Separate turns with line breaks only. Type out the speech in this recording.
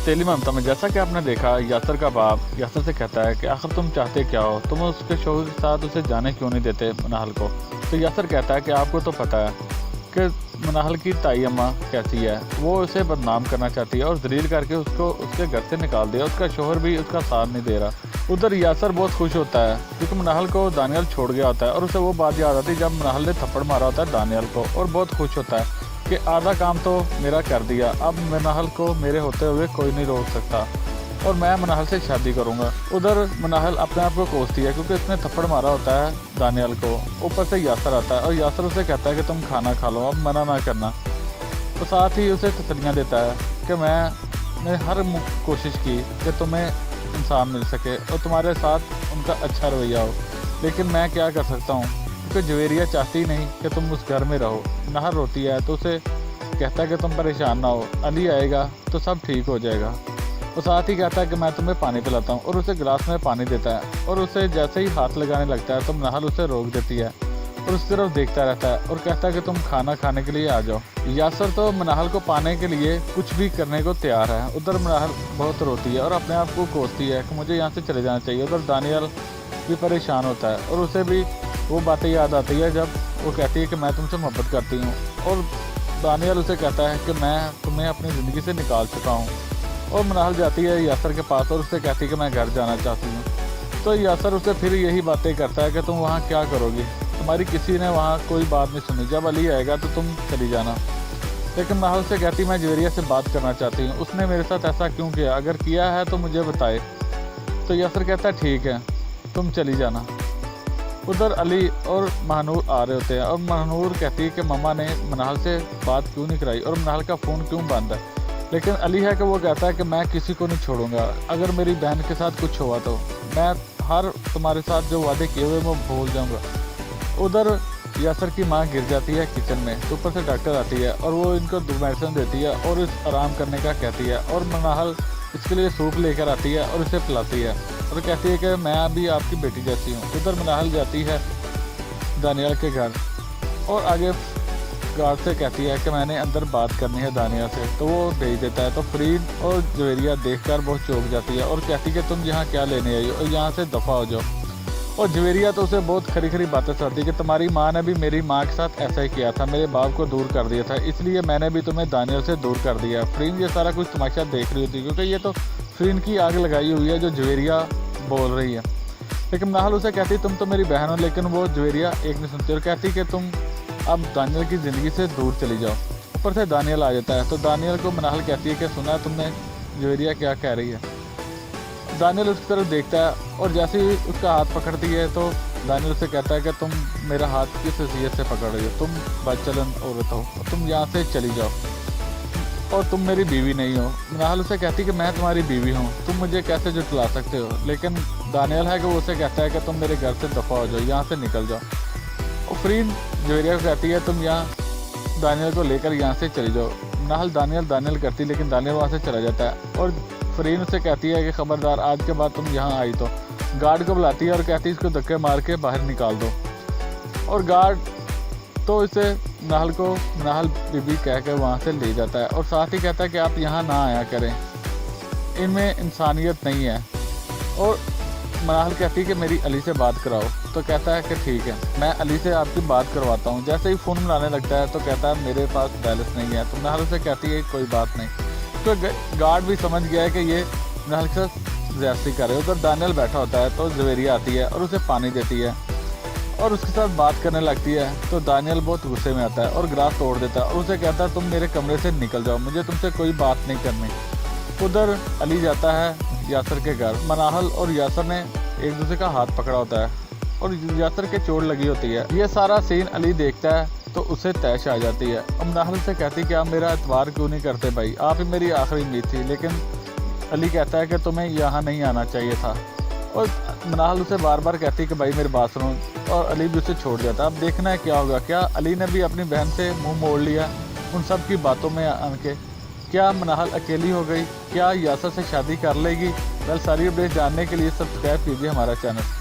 तेली ममता में जैसा कि आपने देखा, यासर का बाप यासर से कहता है कि आखिर तुम चाहते क्या हो, तुम उसके शौहर के साथ उसे जाने क्यों नहीं देते मनाहल को। तो यासर कहता है कि आपको तो पता है कि मनाहल की ताई अम्मा कैसी है, वो उसे बदनाम करना चाहती है और जलील करके उसको उसके घर से निकाल दिया। उसका शौहर भी उसका साथ नहीं दे रहा। उधर यासर बहुत खुश होता है क्योंकि मनाहल को दानियल छोड़ गया होता है और उसे वो बात याद आती है जब मनाहल ने थप्पड़ मारा होता है दानियल को, और बहुत खुश होता है कि आधा काम तो मेरा कर दिया, अब मनाहल को मेरे होते हुए कोई नहीं रोक सकता और मैं मनाहल से शादी करूंगा। उधर मनाहल अपने आप को कोसती है क्योंकि उसने थप्पड़ मारा होता है दानियल को। ऊपर से यासर आता है और यासर उसे कहता है कि तुम खाना खा लो, अब मना ना करना। तो साथ ही उसे तसल्लियाँ देता है कि मैंने हर कोशिश की कि तुम्हें इंसान मिल सके और तुम्हारे साथ उनका अच्छा रवैया हो, लेकिन मैं क्या कर सकता हूँ क्योंकि जवेरिया चाहती नहीं कि तुम उस घर में रहो। नहर रोती है तो उसे कहता है कि तुम परेशान ना हो, अली आएगा तो सब ठीक हो जाएगा। और साथ ही कहता है कि मैं तुम्हें पानी पिलाता हूँ और उसे गिलास में पानी देता है और उसे जैसे ही हाथ लगाने लगता है तो नहल उसे रोक देती है और उस तरफ देखता रहता है और कहता है कि तुम खाना खाने के लिए आ जाओ। यासर तो मनाहल को पाने के लिए कुछ भी करने को तैयार है। उधर मनाहल बहुत रोती है और अपने आप को कोसती है कि मुझे यहाँ से चले जाना चाहिए। उधर दानियल भी परेशान होता है और उसे भी वो बातें याद आती है जब वो कहती है कि मैं तुमसे मोहब्बत करती हूँ, और दानियल उसे कहता है कि मैं तुम्हें अपनी ज़िंदगी से निकाल चुका हूँ। और मनाहल जाती है यासर के पास और उससे कहती है कि मैं घर जाना चाहती हूँ। तो यासर उसे फिर यही बातें करता है कि तुम वहाँ क्या करोगी, तुम्हारी किसी ने वहाँ कोई बात नहीं सुनी, जब अली आएगा तो तुम चली जाना। लेकिन मनाहल से कहती मैं जवेरिया से बात करना चाहती हूँ, उसने मेरे साथ ऐसा क्यों किया, अगर किया है तो मुझे बताए। तो यासर कहता है ठीक है तुम चली जाना। उधर अली और महानूर आ रहे होते हैं और महानूर कहती है कि मम्मा ने मनाहल से बात क्यों नहीं कराई और मनाहल का फ़ोन क्यों बंद है। लेकिन अली है कि वो कहता है कि मैं किसी को नहीं छोड़ूंगा, अगर मेरी बहन के साथ कुछ हुआ तो मैं हर तुम्हारे साथ जो वादे किए हुए वो भूल जाऊंगा। उधर यासर की माँ गिर जाती है किचन में, तो ऊपर से डॉक्टर आती है और वो इनको मेडिसिन देती है और इस आराम करने का कहती है और मनाहल इसके लिए सूप लेकर आती है और इसे पिलाती है और कहती है कि मैं अभी आपकी बेटी जैसी हूँ। उधर मनाहल जाती है दानियल के घर और आगे गार्ड से कहती है कि मैंने अंदर बात करनी है दानियल से, तो वो भेज देता है। तो फरीद और जवेरिया देखकर बहुत चौंक जाती है और कहती है कि तुम यहाँ क्या लेने आई हो और यहाँ से दफ़ा हो जाओ। और जवेरिया तो उसे बहुत खरी खरी बातें सुनाती है कि तुम्हारी माँ ने भी मेरी माँ के साथ ऐसा ही किया था, मेरे बाप को दूर कर दिया था, इसलिए मैंने भी तुम्हें दानियल से दूर कर दिया। फरीद ये सारा कुछ तमाशा देख रही होती है क्योंकि ये तो फरीद की आग लगाई हुई है जो जवेरिया बोल रही है। लेकिन मनाहल उसे कहती तुम तो मेरी बहन हो, लेकिन वो जवेरिया एक नहीं सुनती और कहती कि तुम अब दानियल की ज़िंदगी से दूर चली जाओ। ऊपर से दानियल आ जाता है तो दानियल को मनाहल कहती है कि सुना तुमने जवेरिया क्या कह रही है। दानियल उसकी तरफ देखता है और जैसे ही उसका हाथ पकड़ती है तो दानियल उसे कहता है कि तुम मेरा हाथ किस हैसियत से पकड़ रही हो, तुम बदचलन औरत हो, तुम यहाँ से चली जाओ और तुम मेरी बीवी नहीं हो। मनाहल उसे कहती कि मैं तुम्हारी बीवी हूँ, तुम मुझे कैसे जुटला सकते हो। लेकिन दानियल है कि वो उसे कहता है कि तुम मेरे घर से दफ़ा हो जाओ, यहाँ से निकल जाओ। और फरीद जवेरिया को कहती है तुम यहाँ दानियल को लेकर यहाँ से चली जाओ। मनाहल दानियल करती लेकिन दानियल वहाँ से चला जाता है और फरीद उसे कहती है कि खबरदार आज के बाद तुम यहाँ आई तो। गार्ड को बुलाती है और कहती है इसको धक्के मार के बाहर निकाल दो। और गार्ड तो इसे मनाहल बीबी कह के वहाँ से ले जाता है और साथ ही कहता है कि आप यहाँ ना आया करें, इनमें इंसानियत नहीं है। और मनाहल कहती है कि मेरी अली से बात कराओ, तो कहता है कि ठीक है मैं अली से आपकी बात करवाता हूँ। जैसे ही फ़ोन मिलाने लगता है तो कहता है मेरे पास बैलेंस नहीं है। तो मनाहल से कहती है कोई बात नहीं। तो गार्ड भी समझ गया है कि ये मनाहल के साथ ज़्यादती कर रहे हो। उधर दानियल बैठा होता है तो जवेरिया आती है और उसे पानी देती है और उसके साथ बात करने लगती है। तो दानियल बहुत गुस्से में आता है और गिलास तोड़ देता है और उसे कहता है तुम मेरे कमरे से निकल जाओ, मुझे तुमसे कोई बात नहीं करनी। उधर अली जाता है यासर के घर। मनाहल और यासर ने एक दूसरे का हाथ पकड़ा होता है और यासर के चोट लगी होती है। ये सारा सीन अली देखता है तो उसे तैश आ जाती है और मनाहल से कहती कि आप मेरा एतबार क्यों नहीं करते भाई, आप ही मेरी आखिरी उम्मीद थी। लेकिन अली कहता है कि तुम्हें यहाँ नहीं आना चाहिए था और मनाहल उसे बार बार कहती कि भाई मेरी बात सुनो, और अली भी उसे छोड़ जाता। अब देखना है क्या होगा, क्या अली ने भी अपनी बहन से मुंह मोड़ लिया उन सब की बातों में आके, क्या मनाहल अकेली हो गई, क्या यासर से शादी कर लेगी। वेल सारी अपडेट जानने के लिए सब्सक्राइब कीजिए हमारा चैनल।